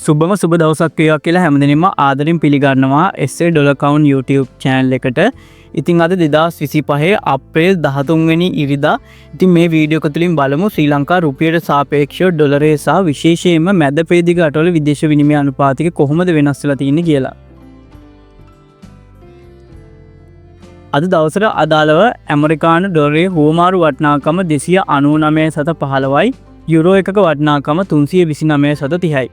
සුබම සුබ දවසක් වේවා කියලා හැමදෙනෙම ආදරෙන් පිළිගන්නවා SA Dollar Count YouTube channel එකට. ඉතින් අද 2025 අප්‍රේල් 13 වෙනි ඉරිදා. ඉතින් මේ වීඩියෝ එක තුලින් බලමු ශ්‍රී ලංකා රුපියලට සාපේක්ෂව ඩොලරය සහ විශේෂයෙන්ම මැද පෙරදිග රටවල විදේශ විනිමය අනුපාතික කොහොමද වෙනස් වෙලා තියෙන්නේ කියලා. අද දවසට අදාළව ඇමරිකානු ඩොලරයේ හුවමාරු වටිනාකම 299.15යි. යුරෝ එකක වටිනාකම 329.30යි.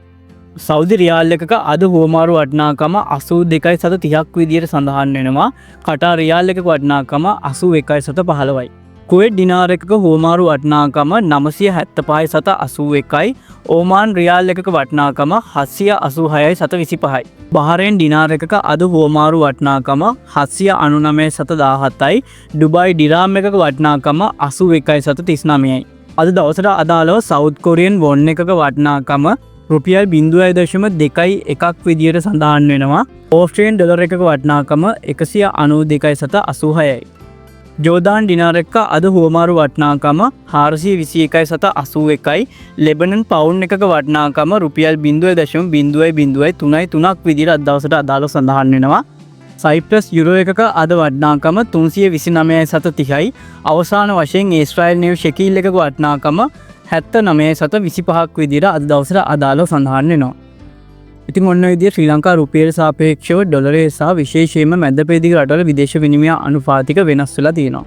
සෞදි රියාල් එකක අද හුවමාරු වටිනාකම 82.30ක් විදියට සඳහන් වෙනවා. කටාර් රියාල් එකක වටිනාකම 81.15යි. කුවේට් දිනාර එකක හුවමාරු වටිනාකම 975.81යි. ඕමාන් රියාල් එකක වටිනාකම 786.25යි. බහරේන් දිනාර එකක අද හුවමාරු වටිනාකම 799.17යි. ඩුබයි ඩිරාම් එකක වටිනාකම 81.39යි. අද දවසට අදාළව සවුත් කොරියන් වොන් එකක වටිනාකම රුපියල් 0.2 විදියට සඳහන් වෙනවා. ඕස්ට්‍රේලියන් ඩොලර් එකක වටිනාකම 192.86යි. ජෝර්දාන් දිනාර එකක අද හුවමාරු වටිනාකම 421.81යි. ලෙබනන් පවුන්ඩ් එකක වටිනාකම රුපියල් 0.003 විදියට අද දවසට අදාළව සඳහන් වෙනවා. සයිප්‍රස් යුරෝ එකක අද වටිනාකම 329.30යි. අවසාන වශයෙන් ඊශ්‍රායෙල් නෙව් ෂෙකීල් එකක වටිනාකම 79.25ක් විදියට අද දවසට අදාළව සඳහන් වෙනවා. ඉතින් ඔන්න ඔය විදියට ශ්‍රී ලංකා රුපියලට සාපේක්ෂව ඩොලරය සහ විශේෂයෙන්ම මැද පෙරදිග රටවල විදේශ විනිමය අනුපාතික වෙනස් වෙලා තියෙනවා.